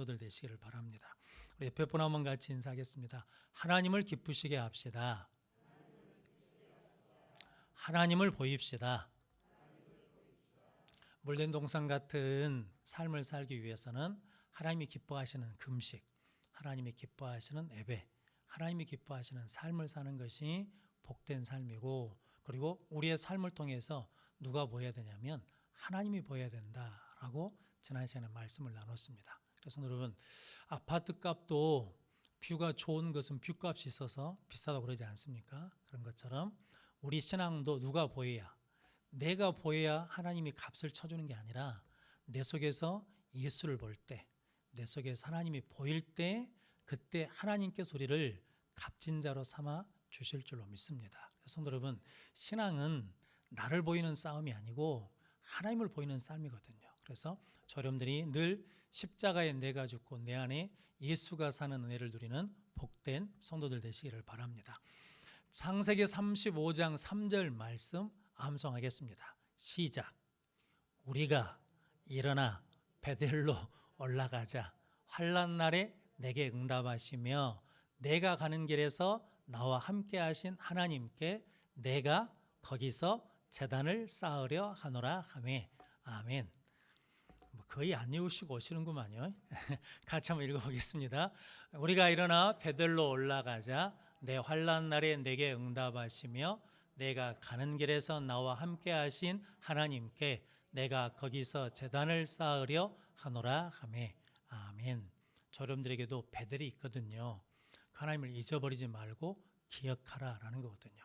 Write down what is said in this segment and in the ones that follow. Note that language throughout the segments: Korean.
성도들 되시기를 바랍니다. 우리 옆에 분 한번 같이 인사하겠습니다. 하나님을 기쁘시게 합시다. 하나님을 보입시다. 물된 동산 같은 삶을 살기 위해서는 하나님이 기뻐하시는 금식, 하나님이 기뻐하시는 예배, 하나님이 기뻐하시는 삶을 사는 것이 복된 삶이고, 그리고 우리의 삶을 통해서 누가 보여야 되냐면 하나님이 보여야 된다라고 지난 시간에 말씀을 나눴습니다. 그래서 여러분, 아파트 값도 뷰가 좋은 것은 뷰값이 있어서 비싸다고 그러지 않습니까? 그런 것처럼 우리 신앙도 누가 보여야, 내가 보여야 하나님이 값을 쳐주는 게 아니라 내 속에서 예수를 볼 때, 내 속에서 하나님이 보일 때, 그때 하나님께서 우리를 값진 자로 삼아 주실 줄로 믿습니다. 성도 여러분, 신앙은 나를 보이는 싸움이 아니고 하나님을 보이는 삶이거든요. 그래서 여러분들이 늘 십자가에 내가 죽고 내 안에 예수가 사는 은혜를 누리는 복된 성도들 되시기를 바랍니다. 창세기 35장 3절 말씀 암송하겠습니다. 시작. 우리가 일어나 베델로 올라가자. 환난 날에 내게 응답하시며 내가 가는 길에서 나와 함께 하신 하나님께 내가 거기서 제단을 쌓으려 하노라 하매. 아멘. 거의 안 외우시고 오시는구만요. 같이 한번 읽어보겠습니다. 우리가 일어나 베델로 올라가자. 내 환난 날에 내게 응답하시며 내가 가는 길에서 나와 함께 하신 하나님께 내가 거기서 제단을 쌓으려 하노라 하매. 아멘. 여러분들에게도 베델이 있거든요. 하나님을 잊어버리지 말고 기억하라라는 거거든요.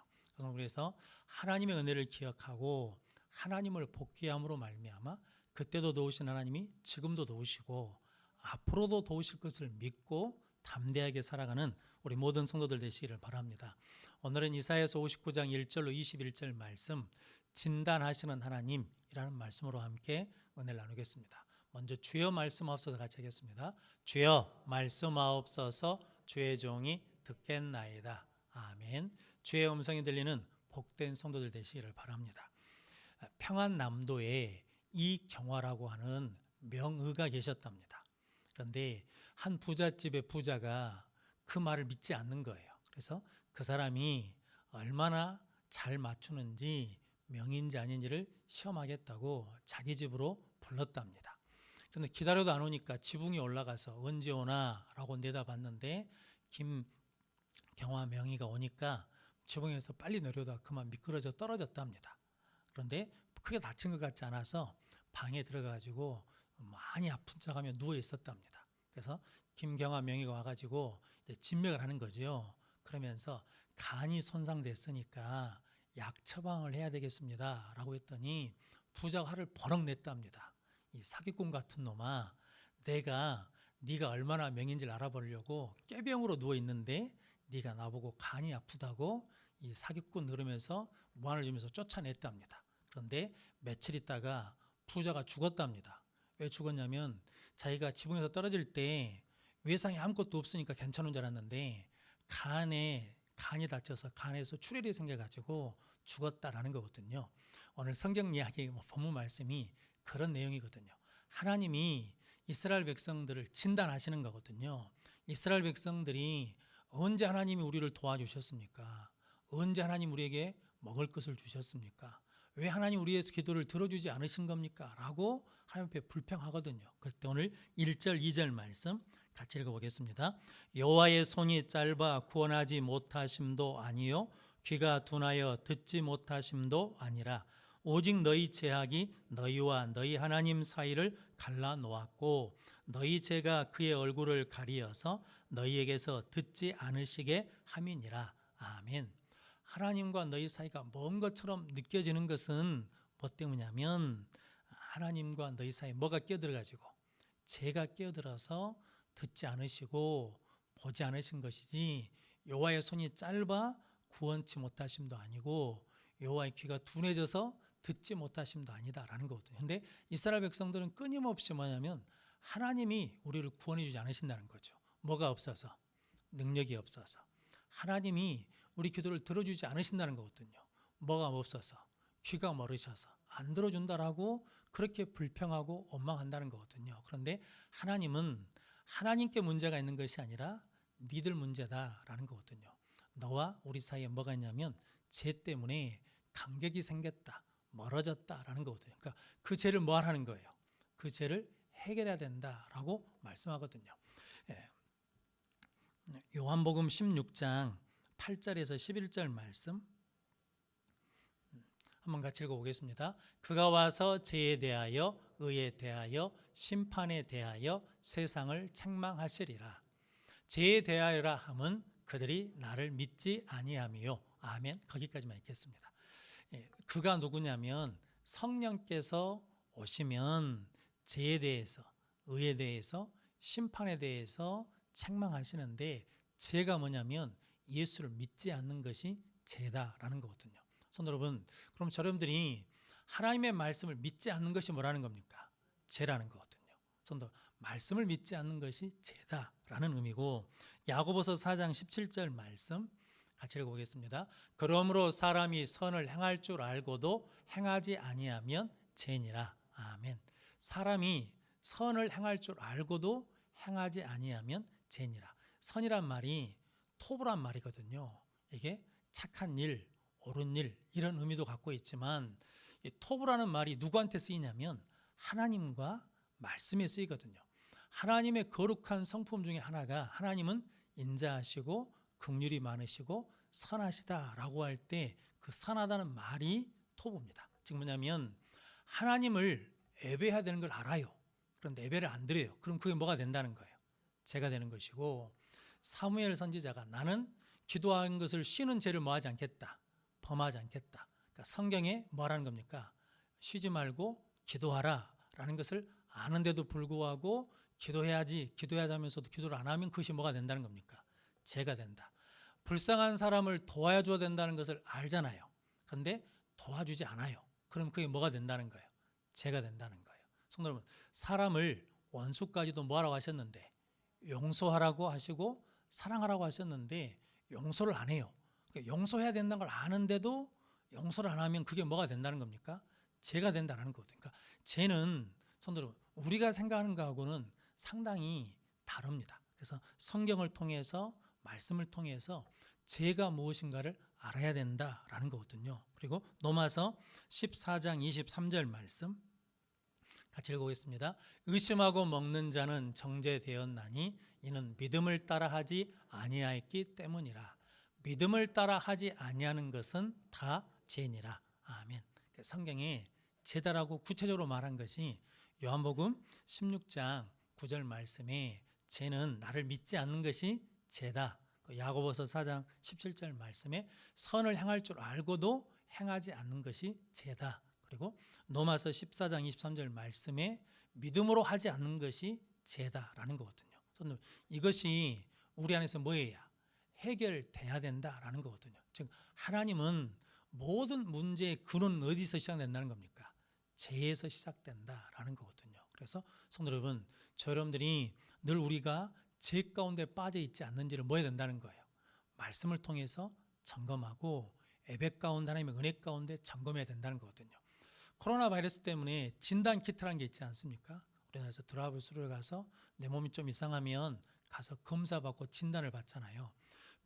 그래서 하나님의 은혜를 기억하고 하나님을 복귀함으로 말미암아 그때도 도우신 하나님이 지금도 도우시고 앞으로도 도우실 것을 믿고 담대하게 살아가는 우리 모든 성도들 되시기를 바랍니다. 오늘은 이사야서 59장 1절로 21절 말씀, 진단하시는 하나님이라는 말씀으로 함께 은혜를 나누겠습니다. 먼저 주여 말씀하옵소서 같이 하겠습니다. 주여 말씀하옵소서, 주의 종이 듣겠나이다. 아멘. 주의 음성이 들리는 복된 성도들 되시기를 바랍니다. 평안남도에 이경화라고 하는 명의가 계셨답니다. 그런데 한 부잣집의 부자가 그 말을 믿지 않는 거예요. 그래서 그 사람이 얼마나 잘 맞추는지 명인지 아닌지를 시험하겠다고 자기 집으로 불렀답니다. 그런데 기다려도 안 오니까 지붕에 올라가서 언제 오나 라고 내다봤는데 김경화 명의가 오니까 지붕에서 빨리 내려다 그만 미끄러져 떨어졌답니다. 그런데 크게 다친 것 같지 않아서 방에 들어가가지고 많이 아픈 척하며 누워 있었답니다. 그래서 김경화 명의가 와가지고 이제 진맥을 하는 거죠. 그러면서 간이 손상됐으니까 약 처방을 해야 되겠습니다 라고 했더니 부자가 화를 버럭 냈답니다. 이 사기꾼 같은 놈아, 네가 얼마나 명인지를 알아보려고 꾀병으로 누워 있는데 네가 나보고 간이 아프다고 이 사기꾼 그러면서 무안을 주면서 쫓아냈답니다. 그런데 며칠 있다가 부자가 죽었답니다. 왜 죽었냐면 자기가 지붕에서 떨어질 때 외상이 아무것도 없으니까 괜찮은 줄 알았는데 간이 다쳐서 간에서 출혈이 생겨가지고 죽었다라는 거거든요. 오늘 성경 이야기 본문 말씀이 그런 내용이거든요. 하나님이 이스라엘 백성들을 진단하시는 거거든요. 이스라엘 백성들이 언제 하나님이 우리를 도와주셨습니까? 언제 하나님 우리에게 먹을 것을 주셨습니까? 왜 하나님 우리의 기도를 들어주지 않으신 겁니까? 라고 하나님 앞에 불평하거든요. 그때 오늘 1절 2절 말씀 같이 읽어보겠습니다. 여호와의 손이 짧아 구원하지 못하심도 아니요 귀가 둔하여 듣지 못하심도 아니라 오직 너희 죄악이 너희와 너희 하나님 사이를 갈라 놓았고 너희 죄가 그의 얼굴을 가리어서 너희에게서 듣지 않으시게 함이니라. 아멘. 하나님과 너희 사이가 먼 것처럼 느껴지는 것은 뭐 때문이냐면 하나님과 너희 사이에 뭐가 끼어들어가지고 죄가 끼어들어서 듣지 않으시고 보지 않으신 것이지 여호와의 손이 짧아 구원치 못하심도 아니고 여호와의 귀가 둔해져서 듣지 못하심도 아니다라는 거거든요. 그런데 이스라엘 백성들은 끊임없이 뭐냐면 하나님이 우리를 구원해 주지 않으신다는 거죠. 뭐가 없어서? 능력이 없어서. 하나님이 우리 기도를 들어주지 않으신다는 거거든요. 뭐가 없어서? 귀가 멀으셔서 안 들어준다라고 그렇게 불평하고 원망한다는 거거든요. 그런데 하나님은 하나님께 문제가 있는 것이 아니라 니들 문제다라는 거거든요. 너와 우리 사이에 뭐가 있냐면 죄 때문에 간격이 생겼다, 멀어졌다라는 거거든요. 그러니까 그 죄를 뭐 하라는 거예요? 그 죄를 해결해야 된다라고 말씀하거든요. 예. 요한복음 16장 8절에서 11절 말씀 한번 같이 읽어보겠습니다. 그가 와서 죄에 대하여 의에 대하여 심판에 대하여 세상을 책망하시리라. 죄에 대하여라 함은 그들이 나를 믿지 아니함이요. 아멘. 거기까지만 읽겠습니다. 그가 누구냐면 성령께서 오시면 죄에 대해서 의에 대해서 심판에 대해서 책망하시는데 죄가 뭐냐면 예수를 믿지 않는 것이 죄다라는 거거든요. 성도 여러분, 그럼 여러분들이 하나님의 말씀을 믿지 않는 것이 뭐라는 겁니까? 죄라는 거거든요. 성도, 말씀을 믿지 않는 것이 죄다라는 의미고, 야고보서 4장 17절 말씀 같이 읽어보겠습니다. 그러므로 사람이 선을 행할 줄 알고도 행하지 아니하면 죄니라. 아멘. 사람이 선을 행할 줄 알고도 행하지 아니하면 죄니라. 선이란 말이 토부란 말이거든요. 이게 착한 일, 옳은 일 이런 의미도 갖고 있지만 이 토부라는 말이 누구한테 쓰이냐면 하나님과 말씀에 쓰이거든요. 하나님의 거룩한 성품 중에 하나가 하나님은 인자하시고 긍휼이 많으시고 선하시다라고 할 때 그 선하다는 말이 토부입니다. 즉 뭐냐면 하나님을 예배해야 되는 걸 알아요. 그런데 예배를 안 드려요. 그럼 그게 뭐가 된다는 거예요? 죄가 되는 것이고, 사무엘 선지자가 나는 기도하는 것을 쉬는 죄를 뭐하지 않겠다, 범하지 않겠다. 그러니까 성경에 뭐라는 겁니까? 쉬지 말고 기도하라 라는 것을 아는데도 불구하고 기도해야지, 기도하자면서도 기도를 안 하면 그것이 뭐가 된다는 겁니까? 죄가 된다. 불쌍한 사람을 도와줘야 된다는 것을 알잖아요. 그런데 도와주지 않아요. 그럼 그게 뭐가 된다는 거예요? 죄가 된다는 거예요. 성도 여러분, 사람을 원수까지도 뭐하라고 하셨는데 용서하라고 하시고 사랑하라고 하셨는데 용서를 안 해요. 그러니까 용서해야 된다는 걸 아는데도 용서를 안 하면 그게 뭐가 된다는 겁니까? 죄가 된다는 거거든요. 그러니까 죄는 성도 여러분, 우리가 생각하는 거하고는 상당히 다릅니다. 그래서 성경을 통해서 말씀을 통해서 죄가 무엇인가를 알아야 된다라는 거거든요. 그리고 로마서 14장 23절 말씀 같이 읽어보겠습니다. 의심하고 먹는 자는 정죄되었나니 이는 믿음을 따라 하지 아니하였기 때문이라. 믿음을 따라 하지 아니하는 것은 다 죄니라. 아멘. 성경에 죄다라고 구체적으로 말한 것이 요한복음 16장 9절 말씀에 죄는 나를 믿지 않는 것이 죄다. 야고보서 4장 17절 말씀에 선을 행할 줄 알고도 행하지 않는 것이 죄다. 그리고 로마서 14장 23절 말씀에 믿음으로 하지 않는 것이 죄다라는 거거든요. 이것이 우리 안에서 뭐예요? 해결돼야 된다라는 거거든요. 즉 하나님은 모든 문제의 근원은 어디서 시작된다는 겁니까? 죄에서 시작된다라는 거거든요. 그래서 성도 여러분, 여러분들이 늘 우리가 죄 가운데 빠져 있지 않는지를 뭐 해야 된다는 거예요? 말씀을 통해서 점검하고 예배 가운데 하나님의 은혜 가운데 점검해야 된다는 거거든요. 코로나 바이러스 때문에 진단 키트라는 게 있지 않습니까? 우리나라에서 드라이브스루에 가서 내 몸이 좀 이상하면 가서 검사받고 진단을 받잖아요.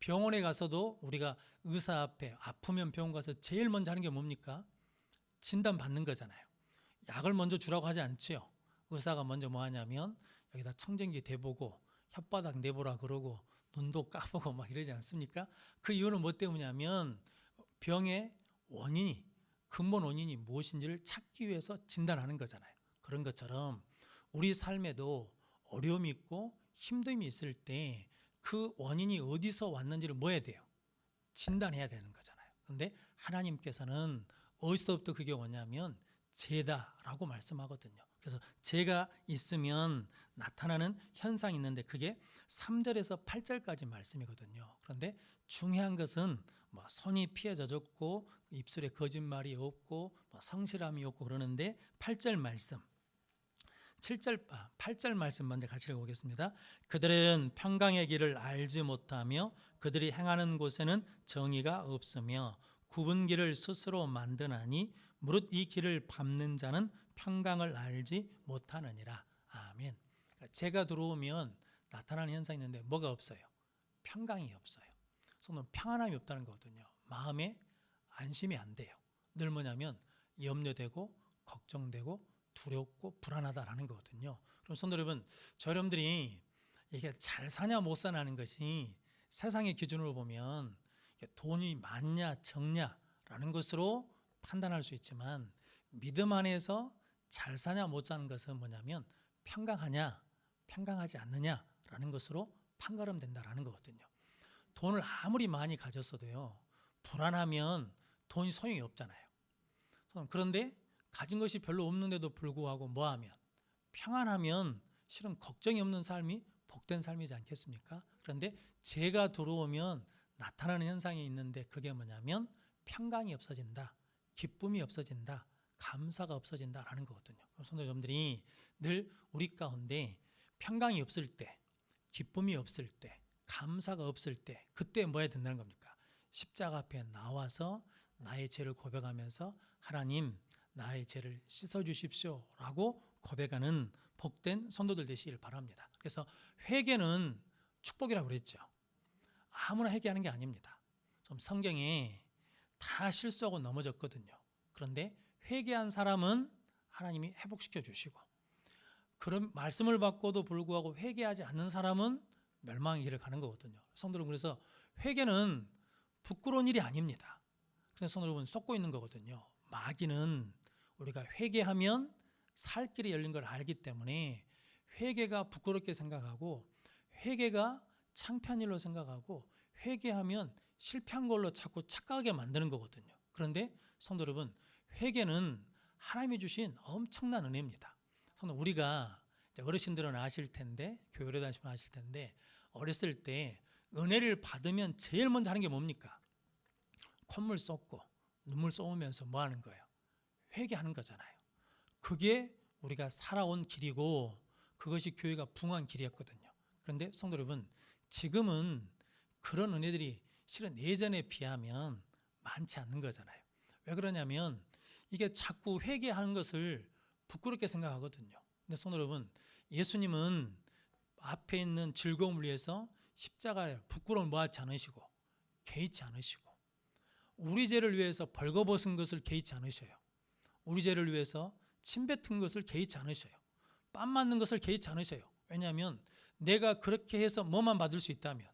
병원에 가서도 우리가 의사 앞에 아프면 병원 가서 제일 먼저 하는 게 뭡니까? 진단 받는 거잖아요. 약을 먼저 주라고 하지 않지요. 의사가 먼저 뭐 하냐면 여기다 청진기 대보고 혓바닥 내보라 그러고 눈도 까보고 막 이러지 않습니까? 그 이유는 뭐 때문이냐면 병의 원인이, 근본 원인이 무엇인지를 찾기 위해서 진단하는 거잖아요. 그런 것처럼 우리 삶에도 어려움이 있고 힘듦이 있을 때 그 원인이 어디서 왔는지를 뭐 해야 돼요? 진단해야 되는 거잖아요. 그런데 하나님께서는 어디서부터 그게 오냐면 죄다라고 말씀하거든요. 그래서 죄가 있으면 나타나는 현상이 있는데 그게 3절에서 8절까지 말씀이거든요. 그런데 중요한 것은 뭐 손이 피해져졌고 입술에 거짓말이 없고 뭐 성실함이 없고 그러는데 8절 말씀 8절 말씀 먼저 같이 읽어보겠습니다. 그들은 평강의 길을 알지 못하며 그들이 행하는 곳에는 정의가 없으며 굽은 길을 스스로 만드나니 무릇 이 길을 밟는 자는 평강을 알지 못하느니라. 아멘. 죄가 들어오면 나타나는 현상이 있는데 뭐가 없어요? 평강이 없어요. 성도는 평안함이 없다는 거거든요. 마음에 안심이 안 돼요. 늘 뭐냐면 염려되고 걱정되고 두렵고 불안하다라는 거거든요. 그럼 성도 여러분, 저 여러분들이 이게 잘 사냐 못 사냐는 것이 세상의 기준으로 보면 돈이 많냐 적냐라는 것으로 판단할 수 있지만, 믿음 안에서 잘 사냐 못 사는 것은 뭐냐면 평강하냐 평강하지 않느냐라는 것으로 판가름된다라는 거거든요. 돈을 아무리 많이 가졌어도요, 불안하면 돈이 소용이 없잖아요. 그런데 가진 것이 별로 없는데도 불구하고 뭐하면 평안하면 실은 걱정이 없는 삶이 복된 삶이지 않겠습니까? 그런데 재가 들어오면 나타나는 현상이 있는데 그게 뭐냐면 평강이 없어진다, 기쁨이 없어진다, 감사가 없어진다라는 거거든요. 성도 여러분들이 늘 우리 가운데 평강이 없을 때, 기쁨이 없을 때, 감사가 없을 때, 그때 뭐 해야 된다는 겁니까? 십자가 앞에 나와서 나의 죄를 고백하면서 하나님, 나의 죄를 씻어주십시오 라고 고백하는 복된 성도들 되시길 바랍니다. 그래서 회개는 축복이라고 그랬죠. 아무나 회개하는 게 아닙니다. 좀 성경에 다 실수하고 넘어졌거든요. 그런데 회개한 사람은 하나님이 회복시켜 주시고, 그런 말씀을 받고도 불구하고 회개하지 않는 사람은 멸망의 길을 가는 거거든요. 성도 여러분, 그래서 회개는 부끄러운 일이 아닙니다. 그래서 성도 여러분, 썩고 있는 거거든요. 마귀는 우리가 회개하면 살 길이 열린 걸 알기 때문에 회개가 부끄럽게 생각하고, 회개가 창피한 일로 생각하고, 회개하면 실패한 걸로 자꾸 착각하게 만드는 거거든요. 그런데 성도 여러분, 회개는 하나님이 주신 엄청난 은혜입니다. 우리가 어르신들은 아실 텐데, 교회 오래 다니시면 아실 텐데, 어렸을 때 은혜를 받으면 제일 먼저 하는 게 뭡니까? 콧물 쏟고 눈물 쏟으면서 뭐 하는 거예요? 회개하는 거잖아요. 그게 우리가 살아온 길이고 그것이 교회가 부흥한 길이었거든요. 그런데 성도 여러분, 지금은 그런 은혜들이 실은 예전에 비하면 많지 않는 거잖아요. 왜 그러냐면 이게 자꾸 회개하는 것을 부끄럽게 생각하거든요. 근데 성도 여러분, 예수님은 앞에 있는 즐거움을 위해서 십자가에 부끄러움을 모아지 않으시고 개의치 않으시고, 우리 죄를 위해서 벌거벗은 것을 개의치 않으셔요. 우리 죄를 위해서 침 뱉은 것을 개의치 않으셔요. 뺨 맞는 것을 개의치 않으셔요. 왜냐하면 내가 그렇게 해서 뭐만 받을 수 있다면,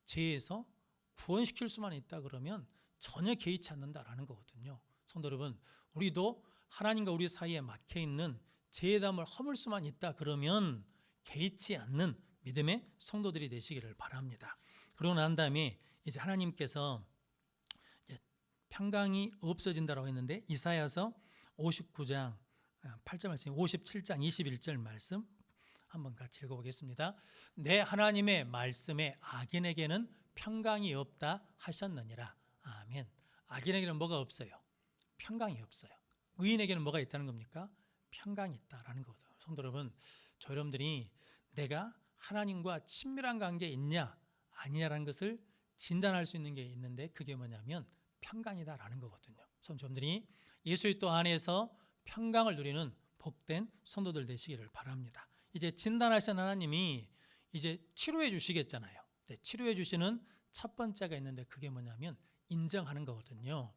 죄에서 구원시킬 수만 있다 그러면 전혀 개의치 않는다라는 거거든요. 성도 여러분, 우리도 하나님과 우리 사이에 막혀 있는 죄의 담을 허물 수만 있다 그러면 개의치 않는 믿음의 성도들이 되시기를 바랍니다. 그러고 난 다음에 이제 하나님께서 평강이 없어진다라고 했는데, 이사야서 59장 8절 말씀, 57장 21절 말씀 한번 같이 읽어보겠습니다. 내 하나님의 말씀에 악인에게는 평강이 없다 하셨느니라. 아멘. 악인에게는 뭐가 없어요? 평강이 없어요. 의인에게는 뭐가 있다는 겁니까? 평강이 있다라는 거거든요. 성도 여러분, 저 여러분들이 내가 하나님과 친밀한 관계에 있냐 아니냐라는 것을 진단할 수 있는 게 있는데, 그게 뭐냐면 평강이다라는 거거든요. 여러분들이 예수 그리스도 안에서 평강을 누리는 복된 성도들 되시기를 바랍니다. 이제 진단하신 하나님이 이제 치료해 주시겠잖아요. 치료해 주시는 첫 번째가 있는데, 그게 뭐냐면 인정하는 거거든요.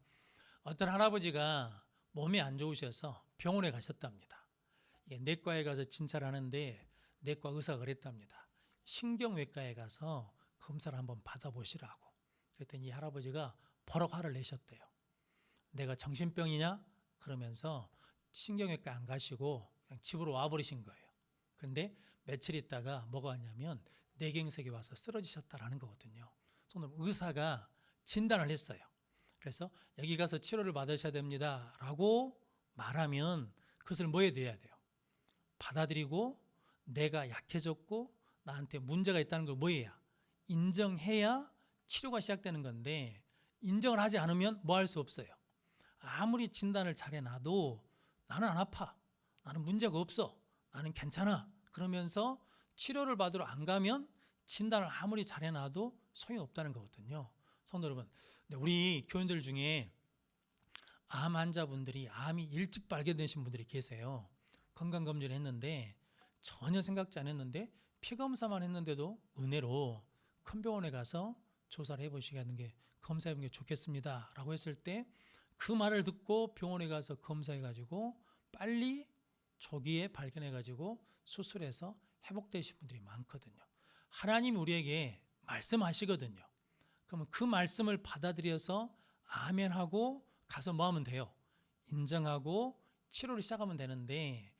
어떤 할아버지가 몸이 안 좋으셔서 병원에 가셨답니다. 내과에 가서 진찰을 하는데 내과 의사가 그랬답니다. 신경외과에 가서 검사를 한번 받아보시라고. 그랬더니 이 할아버지가 버럭 화를 내셨대요. 내가 정신병이냐? 그러면서 신경외과 안 가시고 그냥 집으로 와버리신 거예요. 그런데 며칠 있다가 뭐가 왔냐면 뇌경색이 와서 쓰러지셨다라는 거거든요. 의사가 진단을 했어요. 그래서 여기 가서 치료를 받으셔야 됩니다 라고 말하면 그것을 뭐 해야 돼요? 받아들이고 내가 약해졌고 나한테 문제가 있다는 걸 뭐 해야? 인정해야 치료가 시작되는 건데, 인정을 하지 않으면 뭐 할 수 없어요. 아무리 진단을 잘해놔도 나는 안 아파, 나는 문제가 없어, 나는 괜찮아 그러면서 치료를 받으러 안 가면 진단을 아무리 잘해놔도 소용이 없다는 거거든요. 성도 여러분, 우리 교인들 중에 암 환자분들이 암이 일찍 발견되신 분들이 계세요. 건강검진을 했는데 전혀 생각지 않았는데 피검사만 했는데도 은혜로 큰 병원에 가서 조사를 해보시게 하는 게 검사해보는 게 좋겠습니다 라고 했을 때 그 말을 듣고 병원에 가서 검사해가지고 빨리 조기에 발견해가지고 수술해서 회복되신 분들이 많거든요. 하나님이 우리에게 말씀하시거든요. 그러면 그 말씀을 받아들여서 아멘하고 가서 뭐 하면 돼요? 인정하고 치료를 시작하면 되는데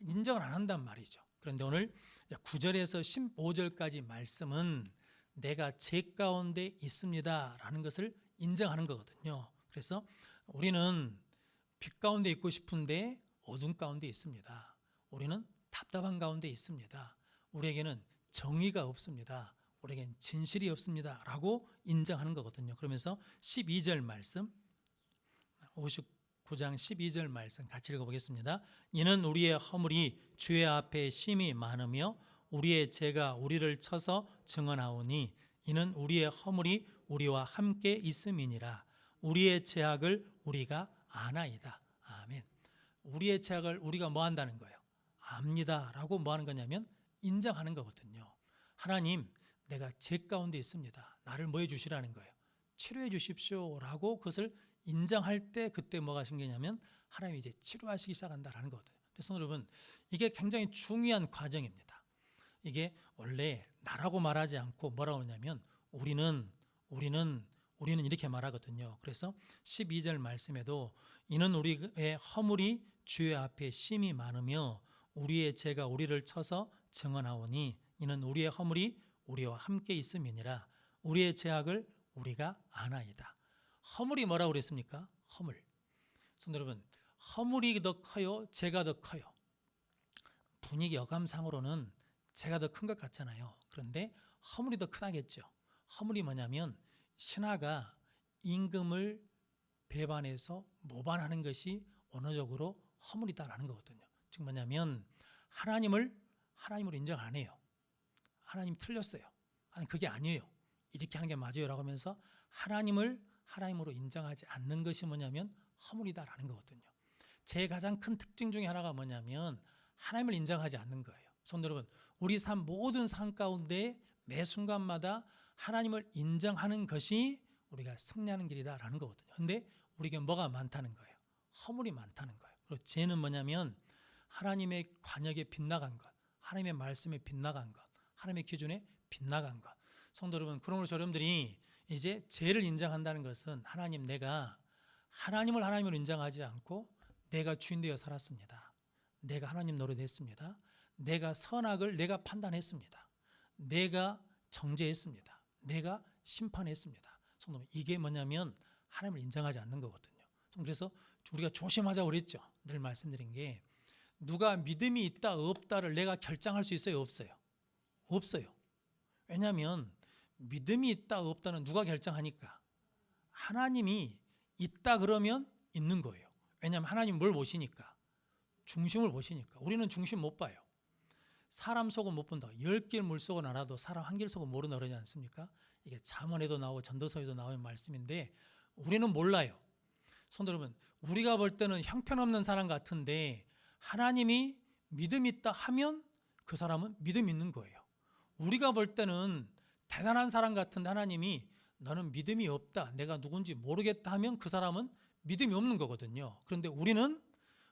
인정을 안 한단 말이죠. 그런데 오늘 9절에서 15절까지 말씀은 내가 제 가운데 있습니다 라는 것을 인정하는 거거든요. 그래서 우리는 빛 가운데 있고 싶은데 어둠 가운데 있습니다. 우리는 답답한 가운데 있습니다. 우리에게는 정의가 없습니다. 우리에겐 진실이 없습니다 라고 인정하는 거거든요. 그러면서 12절 말씀 59장 12절 말씀 같이 읽어보겠습니다. 이는 우리의 허물이 주의 앞에 심히 많으며 우리의 죄가 우리를 쳐서 증언하오니 이는 우리의 허물이 우리와 함께 있음이니라. 우리의 죄악을 우리가 아나이다. 아멘. 우리의 죄악을 우리가 뭐 한다는 거예요? 압니다 라고 뭐 하는 거냐면 인정하는 거거든요. 하나님, 내가 죄 가운데 있습니다. 나를 뭐 해주시라는 거예요? 치료해 주십시오 라고 그것을 인정할 때 그때 뭐가 생기냐면 하나님이 이제 치료하시기 시작한다라는 거거든요. 그래서 여러분, 이게 굉장히 중요한 과정입니다. 이게 원래 나라고 말하지 않고 뭐라고 하냐면 우리는 이렇게 말하거든요. 그래서 12절 말씀에도 이는 우리의 허물이 주의 앞에 심히 많으며 우리의 죄가 우리를 쳐서 증언하오니 이는 우리의 허물이 우리와 함께 있음이니라. 우리의 죄악을 우리가 아나이다. 허물이 뭐라고 그랬습니까? 허물. 성도 여러분, 허물이 더 커요? 죄가 더 커요? 분위기 여감상으로는 죄가 더 큰 것 같잖아요. 그런데 허물이 더 크다겠죠. 허물이 뭐냐면 신하가 임금을 배반해서 모반하는 것이 언어적으로 허물이다라는 거거든요. 즉 뭐냐면 하나님으로 인정 안 해요. 하나님 틀렸어요. 아니 그게 아니에요. 이렇게 하는 게 맞아요 라고 하면서 하나님으로 인정하지 않는 것이 뭐냐면 허물이다라는 거거든요. 제 가장 큰 특징 중에 하나가 뭐냐면 하나님을 인정하지 않는 거예요. 성도 여러분, 우리 모든 삶 가운데 매 순간마다 하나님을 인정하는 것이 우리가 승리하는 길이다라는 거거든요. 근데 우리에게 뭐가 많다는 거예요? 허물이 많다는 거예요. 그리고 죄는 뭐냐면 하나님의 관역에 빗나간 것, 하나님의 말씀에 빗나간 것, 하나님의 기준에 빗나간 것. 성도 여러분, 그러므로 여러분들이 이제 죄를 인정한다는 것은 내가 하나님으로 인정하지 않고 내가 주인 되어 살았습니다. 내가 하나님 노릇했습니다. 내가 선악을 내가 판단했습니다. 내가 정죄했습니다. 내가 심판했습니다. 성도 여러분, 이게 뭐냐면 하나님을 인정하지 않는 거거든요. 그래서 우리가 조심하자고 그랬죠. 늘 말씀드린 게 누가 믿음이 있다 없다를 내가 결정할 수 있어요? 없어요? 없어요. 왜냐하면 믿음이 있다 없다는 누가 결정하니까? 하나님이 있다 그러면 있는 거예요. 왜냐하면 하나님 뭘 보시니까? 중심을 보시니까. 우리는 중심 못 봐요. 사람 속은 못 본다. 10개의 물 속은 알아도 사람 한 개를 속은 모른다 그러지 않습니까? 이게 잠언에도 나오고 전도서에도 나오는 말씀인데 우리는 몰라요. 성도 여러분, 우리가 볼 때는 형편없는 사람 같은데 하나님이 믿음 있다 하면 그 사람은 믿음 있는 거예요. 우리가 볼 때는 대단한 사람 같은데 하나님이 너는 믿음이 없다, 내가 누군지 모르겠다 하면 그 사람은 믿음이 없는 거거든요. 그런데 우리는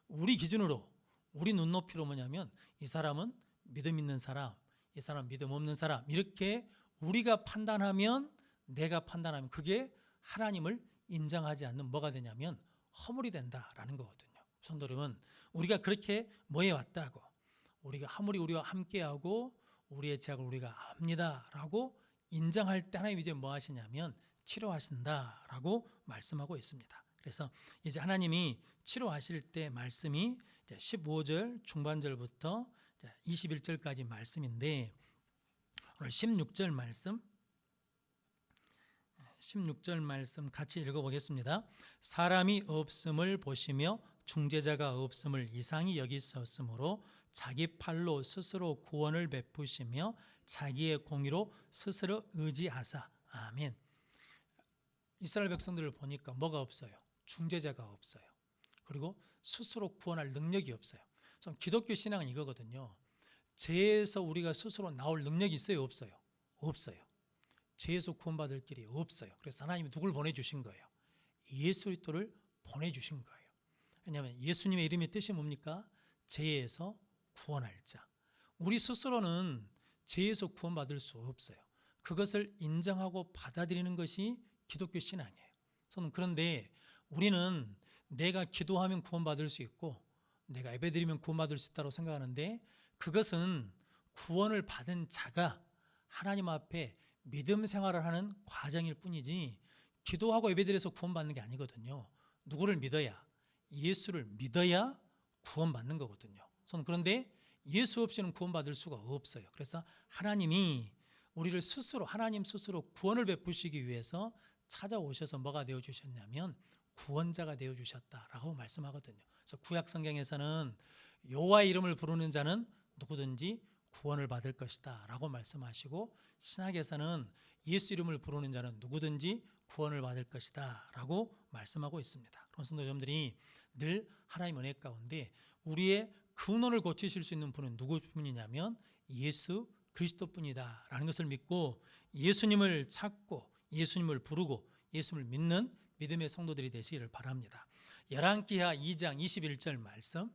우리 기준으로 우리 눈높이로 뭐냐면 이 사람은 믿음 있는 사람, 이 사람 믿음 없는 사람 이렇게 우리가 판단하면 내가 판단하면 그게 하나님을 인정하지 않는 뭐가 되냐면 허물이 된다라는 거거든요. 성도 여러분, 우리가 그렇게 뭐해 왔다고 우리가 허물이 우리와 함께하고 우리의 죄악을 우리가 압니다라고 인정할 때 하나님이 이제 뭐 하시냐면 치료하신다라고 말씀하고 있습니다. 그래서 이제 하나님이 치료하실 때 말씀이 15절 중반절부터 21절까지 말씀인데 오늘 16절 말씀 같이 읽어보겠습니다. 사람이 없음을 보시며 중재자가 없음을 이상히 여기셨으므로 자기 팔로 스스로 구원을 베푸시며 자기의 공의로 스스로 의지하사. 아멘. 이스라엘 백성들을 보니까 뭐가 없어요? 중재자가 없어요. 그리고 스스로 구원할 능력이 없어요. 기독교 신앙은 이거거든요. 죄에서 우리가 스스로 나올 능력이 있어요, 없어요? 없어요. 죄에서 구원받을 길이 없어요. 그래서 하나님이 누굴 보내주신 거예요? 예수 그리스도를 보내주신 거예요. 왜냐하면 예수님의 이름의 뜻이 뭡니까? 죄에서 구원할 자. 우리 스스로는 죄에서 구원받을 수 없어요. 그것을 인정하고 받아들이는 것이 기독교 신앙이에요. 그런데 우리는 내가 기도하면 구원받을 수 있고 내가 예배드리면 구원받을 수 있다고 생각하는데, 그것은 구원을 받은 자가 하나님 앞에 믿음 생활을 하는 과정일 뿐이지 기도하고 예배드려서 구원받는 게 아니거든요. 누구를 믿어야? 예수를 믿어야 구원받는 거거든요. 그런데 예수 없이는 구원받을 수가 없어요. 그래서 하나님이 우리를 스스로, 하나님 스스로 구원을 베푸시기 위해서 찾아오셔서 뭐가 되어주셨냐면 구원자가 되어주셨다라고 말씀하거든요. 그래서 구약 성경에서는 여호와의 이름을 부르는 자는 누구든지 구원을 받을 것이다 라고 말씀하시고, 신약에서는 예수 이름을 부르는 자는 누구든지 구원을 받을 것이다 라고 말씀하고 있습니다. 그런 성도님들이 늘 하나님 은혜 가운데 우리의 근원을 고치실 수 있는 분은 누구뿐이냐면 예수 그리스도뿐이다 라는 것을 믿고 예수님을 찾고 예수님을 부르고 예수님을 믿는 믿음의 성도들이 되시기를 바랍니다. 열왕기하 2장 21절 말씀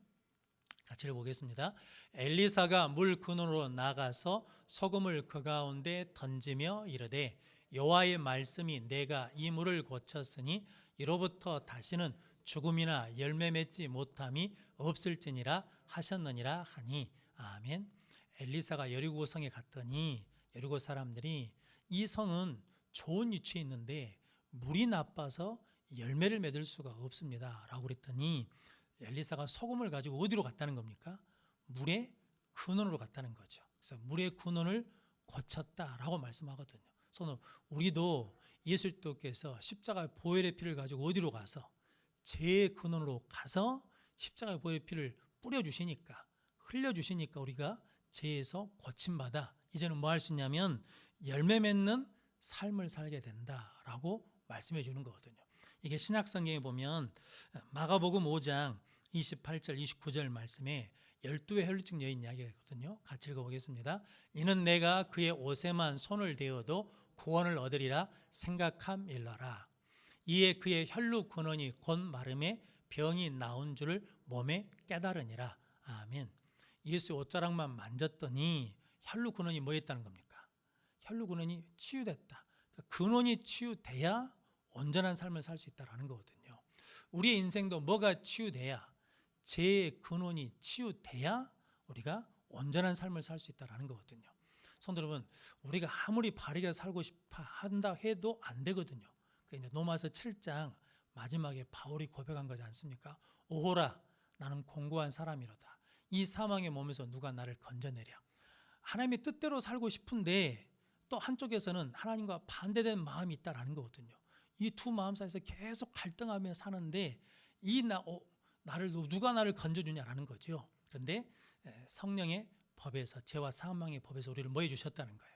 같이 읽어보겠습니다. 엘리사가 물 근원으로 나가서 소금을 그 가운데 던지며 이르되 여호와의 말씀이 내가 이 물을 고쳤으니 이로부터 다시는 죽음이나 열매 맺지 못함이 없을지니라 하셨느니라 하니 아멘. 엘리사가 여리고 성에 갔더니 여리고 사람들이 이 성은 좋은 위치에 있는데 물이 나빠서 열매를 맺을 수가 없습니다 라고 그랬더니 엘리사가 소금을 가지고 어디로 갔다는 겁니까? 물의 근원으로 갔다는 거죠. 그래서 물의 근원을 고쳤다라고 말씀하거든요. 그래서 우리도 예수 그리스도께서 십자가의 보혈의 피를 가지고 어디로 가서 죄의 근원으로 가서 십자가의 보혈의 피를 뿌려주시니까, 흘려주시니까 우리가 죄에서 고침받아 이제는 뭐 할 수 있냐면 열매 맺는 삶을 살게 된다라고 말씀해 주는 거거든요. 이게 신약 성경에 보면 마가복음 5장 28절 29절 말씀에 12의 혈루증 여인 이야기가 있거든요. 같이 읽어보겠습니다. 이는 내가 그의 옷에만 손을 대어도 구원을 얻으리라 생각함일러라. 이에 그의 혈루 근원이 곧 마름에 병이 나온 줄을 몸에 깨달으니라. 아멘. 예수의 옷자락만 만졌더니 혈루 근원이 뭐였다는 겁니까? 혈루 근원이 치유됐다. 근원이 치유돼야 온전한 삶을 살 수 있다는 거거든요. 우리의 인생도 뭐가 치유돼야, 죄의 근원이 치유돼야 우리가 온전한 삶을 살 수 있다는 거거든요. 성도 여러분, 우리가 아무리 바르게 살고 싶어 한다 해도 안 되거든요. 그러니까 로마서 7장 마지막에 바울이 고백한 거지 않습니까? 오호라 나는 공고한 사람이로다. 이 사망의 몸에서 누가 나를 건져내랴. 하나님의 뜻대로 살고 싶은데 또 한쪽에서는 하나님과 반대된 마음이 있다라는 거거든요. 이 두 마음 사이에서 계속 갈등하며 사는데 누가 나를 건져주냐라는 거죠. 그런데 성령의 법에서, 죄와 사망의 법에서 우리를 뭐 해주셨다는 거예요?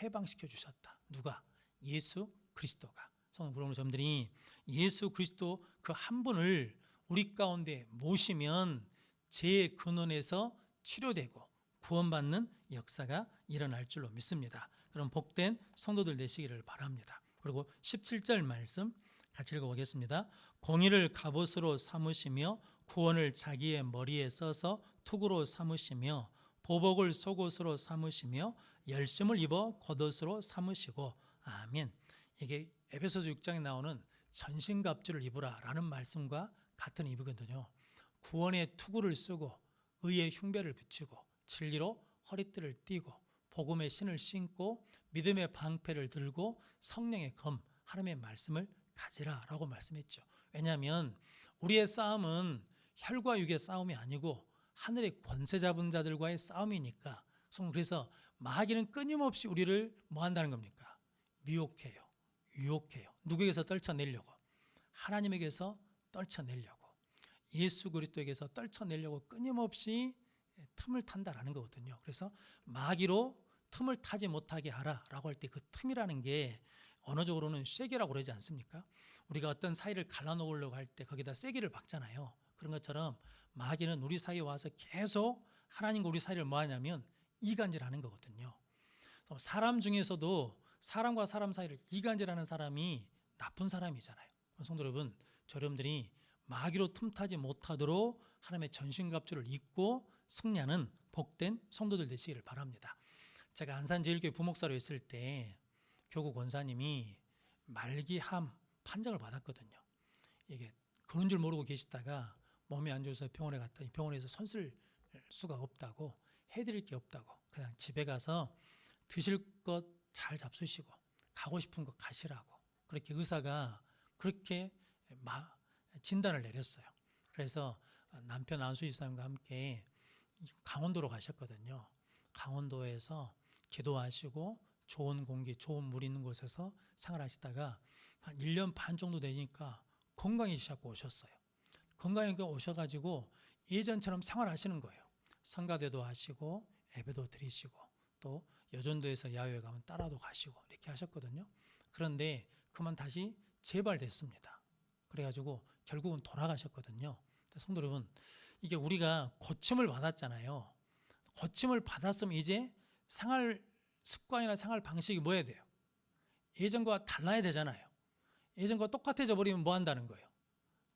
해방시켜 주셨다. 누가? 예수 그리스도가. 성도 여러분들이 예수 그리스도 그 한 분을 우리 가운데 모시면 죄의 근원에서 치료되고 구원받는 역사가 일어날 줄로 믿습니다. 그럼 복된 성도들 되시기를 바랍니다. 그리고 17절 말씀 같이 읽어보겠습니다. 공의를 갑옷으로 삼으시며 구원을 자기의 머리에 써서 투구로 삼으시며 보복을 속옷으로 삼으시며 열심을 입어 겉옷으로 삼으시고 아멘. 이게 에베소서 6장에 나오는 전신갑주를 입으라라는 말씀과 같은 의미거든요. 구원의 투구를 쓰고 의의 흉배를 붙이고 진리로 허리띠를 띠고 복음의 신을 신고 믿음의 방패를 들고 성령의 검, 하나님의 말씀을 가지라라고 말씀했죠. 왜냐하면 우리의 싸움은 혈과 육의 싸움이 아니고 하늘의 권세 잡은 자들과의 싸움이니까. 그래서 마귀는 끊임없이 우리를 뭐 한다는 겁니까? 미혹해요. 유혹해요. 누구에게서 떨쳐내려고? 하나님에게서 떨쳐내려고. 예수 그리스도에게서 떨쳐내려고 끊임없이 틈을 탄다라는 거거든요. 그래서 마귀로 틈을 타지 못하게 하라라고 할 때 그 틈이라는 게 언어적으로는 쐐기라고 그러지 않습니까? 우리가 어떤 사이를 갈라놓으려고 할 때 거기다 쐐기를 박잖아요. 그런 것처럼 마귀는 우리 사이에 와서 계속 하나님과 우리 사이를 뭐 하냐면 이간질하는 거거든요. 사람 중에서도 사람과 사람 사이를 이간질하는 사람이 나쁜 사람이잖아요. 성도 여러분, 여러분들이 마귀로 틈타지 못하도록 하나님의 전신갑주를 입고 승리하는 복된 성도들 되시기를 바랍니다. 제가 안산제일교회 부목사로 있을 때 교구 권사님이 말기암 판정을 받았거든요. 이게 그런 줄 모르고 계시다가 몸이 안 좋아서 병원에 갔더니 병원에서 손 쓸 수가 없다고, 해드릴 게 없다고, 그냥 집에 가서 드실 것 잘 잡수시고 가고 싶은 거 가시라고, 그렇게 의사가 그렇게 진단을 내렸어요. 그래서 남편 안수희 집사님과 함께 강원도로 가셨거든요. 강원도에서 기도하시고 좋은 공기, 좋은 물 있는 곳에서 생활하시다가 한 1년 반 정도 되니까 건강해지셨고 오셨어요. 건강하게 오셔가지고 예전처럼 생활하시는 거예요. 성가대도 하시고 예배도 드리시고 또 여전도에서 야외에 가면 따라도 가시고 이렇게 하셨거든요. 그런데 그만 다시 재발됐습니다. 그래가지고 결국은 돌아가셨거든요. 성도 여러분, 이게 우리가 고침을 받았잖아요. 고침을 받았으면 이제 생활 습관이나 생활 방식이 뭐 해야 돼요? 예전과 달라야 되잖아요. 예전과 똑같아져 버리면 뭐 한다는 거예요?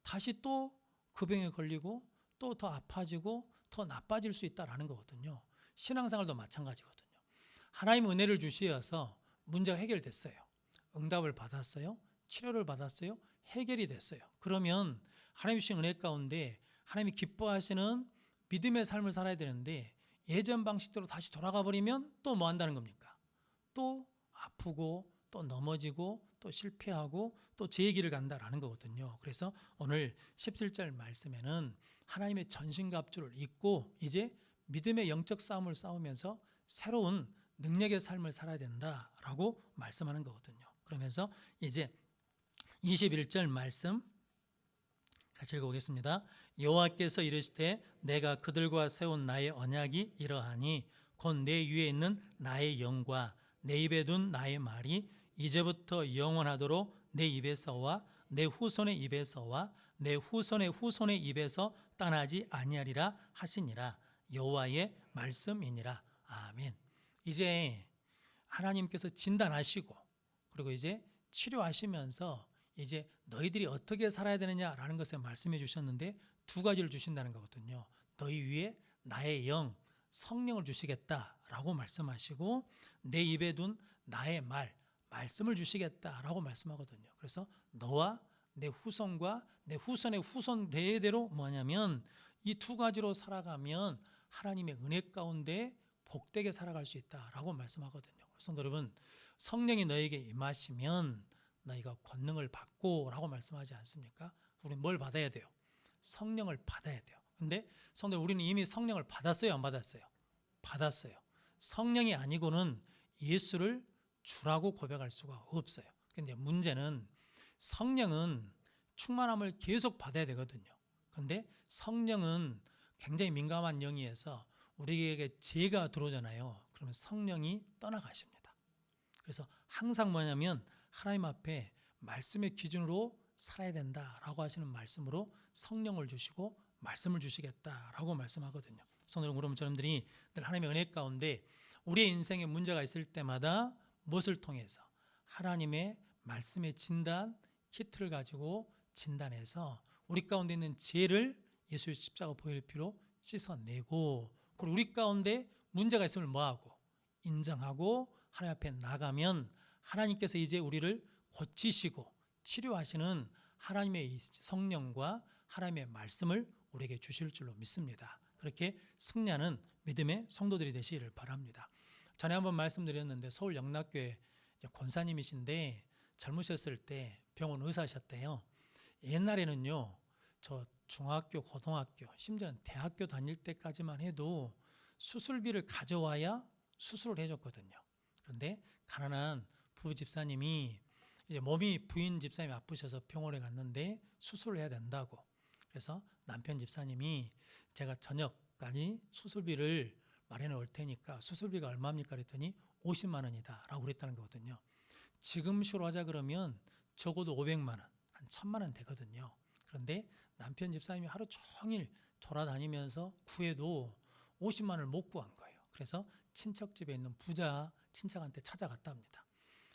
다시 또 그 병에 걸리고 또 더 아파지고 더 나빠질 수 있다라는 거거든요. 신앙생활도 마찬가지거든요. 하나님의 은혜를 주시어서 문제가 해결됐어요. 응답을 받았어요. 치료를 받았어요. 해결이 됐어요. 그러면 하나님 주신 은혜 가운데 하나님이 기뻐하시는 믿음의 삶을 살아야 되는데 예전 방식대로 다시 돌아가 버리면 또 뭐 한다는 겁니까? 또 아프고 또 넘어지고 또 실패하고 또 제 길을 간다라는 거거든요. 그래서 오늘 17절 말씀에는 하나님의 전신갑주를 입고 이제 믿음의 영적 싸움을 싸우면서 새로운 능력의 삶을 살아야 된다라고 말씀하는 거거든요. 그러면서 이제 21절 말씀 같이 읽어보겠습니다. 여호와께서 이르시되 내가 그들과 세운 나의 언약이 이러하니 곧 내 위에 있는 나의 영과 내 입에 둔 나의 말이 이제부터 영원하도록 내 입에서와 내 후손의 입에서와 내 후손의 후손의 입에서 떠나지 아니하리라 하시니라. 여호와의 말씀이니라. 아멘. 이제 하나님께서 진단하시고 그리고 이제 치료하시면서 이제 너희들이 어떻게 살아야 되느냐라는 것을 말씀해 주셨는데 두 가지를 주신다는 거거든요. 너희 위에 나의 영, 성령을 주시겠다라고 말씀하시고 내 입에 둔 나의 말씀을 주시겠다라고 말씀하거든요. 그래서 너와 내 후손과 내 후손의 후손 대대로 뭐냐면 이 두 가지로 살아가면 하나님의 은혜 가운데 복되게 살아갈 수 있다라고 말씀하거든요. 성도 여러분, 성령이 너에게 임하시면 너희가 권능을 받고 라고 말씀하지 않습니까? 우리는 뭘 받아야 돼요? 성령을 받아야 돼요. 근데 성도 우리는 이미 성령을 받았어요? 안 받았어요? 받았어요. 성령이 아니고는 예수를 주라고 고백할 수가 없어요. 근데 문제는 성령은 충만함을 계속 받아야 되거든요. 근데 성령은 굉장히 민감한 영이어서 우리에게 죄가 들어오잖아요. 그러면 성령이 떠나가십니다. 그래서 항상 뭐냐면 하나님 앞에 말씀의 기준으로 살아야 된다라고 하시는 말씀으로 성령을 주시고 말씀을 주시겠다라고 말씀하거든요. 성도 여러분, 여러분들이 늘 하나님의 은혜 가운데 우리의 인생에 문제가 있을 때마다 무엇을 통해서 하나님의 말씀의 진단 키트를 가지고 진단해서 우리 가운데 있는 죄를 예수의 십자가 보혈 피로 씻어내고 그리고 우리 가운데 문제가 있음을 뭐하고 인정하고 하나님 앞에 나가면 하나님께서 이제 우리를 고치시고 치료하시는 하나님의 성령과 하나님의 말씀을 우리에게 주실 줄로 믿습니다. 그렇게 승리하는 믿음의 성도들이 되시기를 바랍니다. 전에 한번 말씀드렸는데 서울 영락교회 권사님이신데 젊으셨을 때 병원 의사셨대요. 옛날에는요, 저 중학교, 고등학교, 심지어는 대학교 다닐 때까지만 해도 수술비를 가져와야 수술을 해줬거든요. 그런데 가난한 부부 집사님이 이제 몸이 부인 집사님이 아프셔서 병원에 갔는데 수술을 해야 된다고. 그래서 남편 집사님이 제가 저녁까지 수술비를 마련해 올 테니까 수술비가 얼마입니까? 그랬더니 50만 원이다 라고 그랬다는 거거든요. 지금 식으로 하자 그러면 적어도 500만 원, 한 1000만 원 되거든요. 그런데 남편 집사님이 하루 종일 돌아다니면서 구해도 50만 원을 못 구한 거예요. 그래서 친척 집에 있는 부자 친척한테 찾아갔답니다.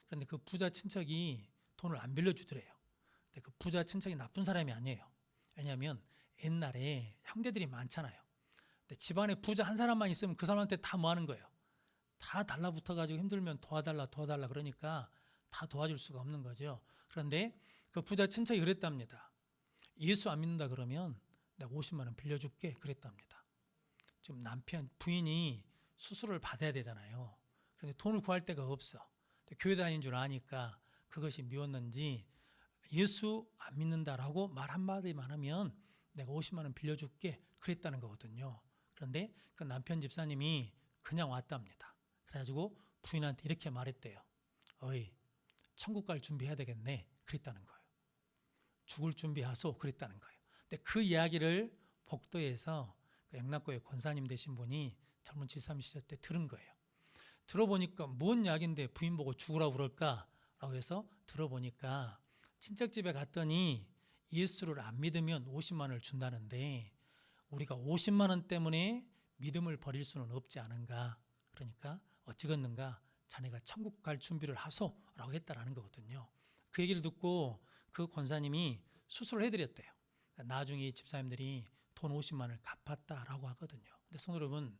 그런데 그 부자 친척이 돈을 안 빌려주더래요. 근데 그 부자 친척이 나쁜 사람이 아니에요. 왜냐하면 옛날에 형제들이 많잖아요. 근데 집안에 부자 한 사람만 있으면 그 사람한테 다 뭐 하는 거예요? 다 달라붙어가지고 힘들면 도와달라 그러니까 다 도와줄 수가 없는 거죠. 그런데 그 부자 친척이 그랬답니다. 예수 안 믿는다 그러면 내가 50만 원 빌려줄게 그랬답니다. 지금 남편 부인이 수술을 받아야 되잖아요. 그런데 돈을 구할 데가 없어. 교회 다니는 줄 아니까 그것이 미웠는지 예수 안 믿는다라고 말 한마디만 하면 내가 50만 원 빌려줄게 그랬다는 거거든요. 그런데 그 남편 집사님이 그냥 왔답니다. 그래가지고 부인한테 이렇게 말했대요. 어이, 천국 갈 준비해야 되겠네 그랬다는 거예요. 죽을 준비하소 그랬다는 거예요. 근데 그 이야기를 복도에서 그 영락교회 권사님 되신 분이 젊은 70, 30대 때 들은 거예요. 들어보니까 뭔 이야기인데 부인 보고 죽으라고 그럴까라고 해서 들어보니까 친척집에 갔더니 예수를 안 믿으면 50만 원을 준다는데 우리가 50만 원 때문에 믿음을 버릴 수는 없지 않은가. 그러니까 어찌겠는가 자네가 천국 갈 준비를 하소라고 했다라는 거거든요. 그 얘기를 듣고 그 권사님이 수술을 해드렸대요. 나중에 집사님들이 돈 50만 원을 갚았다라고 하거든요. 근데 성도 여러분,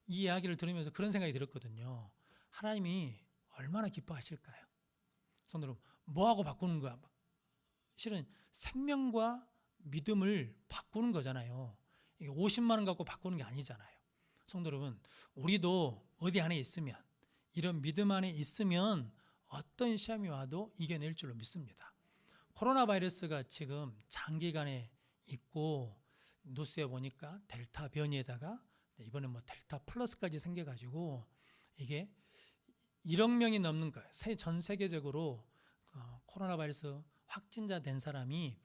이 이야기를 들으면서 그런 생각이 들었거든요. 하나님이 얼마나 기뻐하실까요? 성도 여러분, 뭐하고 바꾸는 거야? 실은 생명과 믿음을 바꾸는 거잖아요. 이게 50만 원 갖고 바꾸는 게 아니잖아요. 성도 여러분, 우리도 어디 안에 있으면, 이런 믿음 안에 있으면 어떤 시험이 와도 이겨낼 줄로 믿습니다. 코로나 바이러스가 지금 장기간에 있고 뉴스에 보니까 델타 변이에다가 이번에 뭐 델타 플러스까지 생겨가지고 이게 1억 명이 넘는 거예요. 전 세계적으로 코로나 바이러스 확진자 된 사람이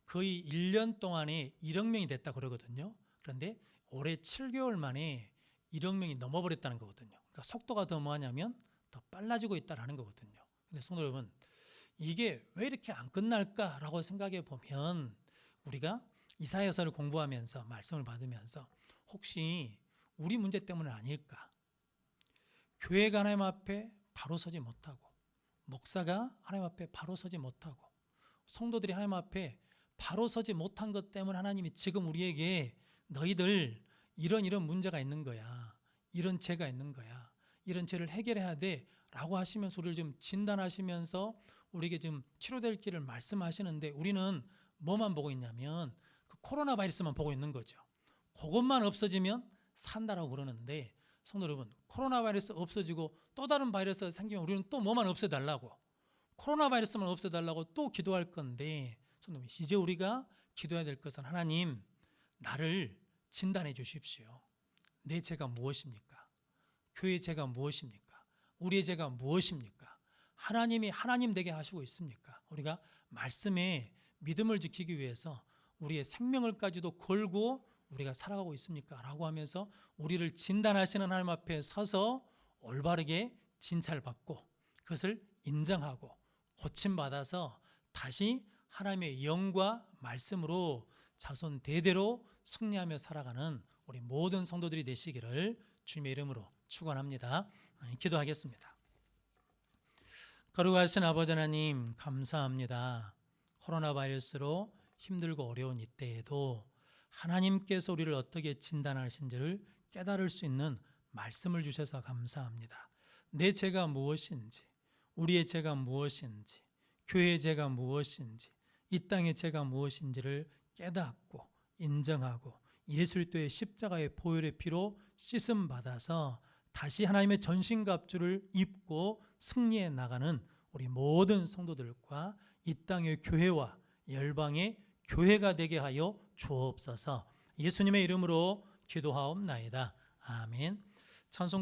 거의 1년 동안에 1억 명이 됐다 그러거든요. 그런데 올해 7개월 만에 1억 명이 넘어버렸다는 거거든요. 그러니까 속도가 더 뭐하냐면 더 빨라지고 있다라는 거거든요. 근데 성도 여러분, 이게 왜 이렇게 안 끝날까라고 생각해 보면 우리가 이사야서를 공부하면서 말씀을 받으면서 혹시 우리 문제 때문은 아닐까? 교회가 하나님 앞에 바로 서지 못하고 목사가 하나님 앞에 바로 서지 못하고 성도들이 하나님 앞에 바로 서지 못한 것 때문에 하나님이 지금 우리에게 너희들 이런 문제가 있는 거야. 이런 죄가 있는 거야. 이런 죄를 해결해야 돼 라고 하시면서 우리를 좀 진단하시면서 우리에게 좀 치료될 길을 말씀하시는데 우리는 뭐만 보고 있냐면 그 코로나 바이러스만 보고 있는 거죠. 그것만 없어지면 산다라고 그러는데 성도 여러분, 코로나 바이러스 없어지고 또 다른 바이러스가 생기면 우리는 또 뭐만 없애달라고, 코로나 바이러스만 없애달라고 또 기도할 건데 성도 여러분, 이제 우리가 기도해야 될 것은 하나님, 나를 진단해 주십시오. 내 죄가 무엇입니까? 교회의 죄가 무엇입니까? 우리의 죄가 무엇입니까? 하나님이 하나님 되게 하시고 있습니까? 우리가 말씀에 믿음을 지키기 위해서 우리의 생명을까지도 걸고 우리가 살아가고 있습니까? 라고 하면서 우리를 진단하시는 하나님 앞에 서서 올바르게 진찰받고 그것을 인정하고 고침받아서 다시 하나님의 영과 말씀으로 자손 대대로 승리하며 살아가는 우리 모든 성도들이 되시기를 주님의 이름으로 축원합니다. 기도하겠습니다. 거룩하신 아버지 하나님, 감사합니다. 코로나 바이러스로 힘들고 어려운 이때에도 하나님께서 우리를 어떻게 진단하신지를 깨달을 수 있는 말씀을 주셔서 감사합니다. 내 죄가 무엇인지, 우리의 죄가 무엇인지, 교회의 죄가 무엇인지, 이 땅의 죄가 무엇인지를 깨닫고 인정하고 예수 그리스도의 십자가의 보혈의 피로 씻음 받아서 다시 하나님의 전신갑주를 입고 승리해 나가는 우리 모든 성도들과 이 땅의 교회와 열방의 교회가 되게 하여 주옵소서. 예수님의 이름으로 기도하옵나이다. 아멘. 찬송가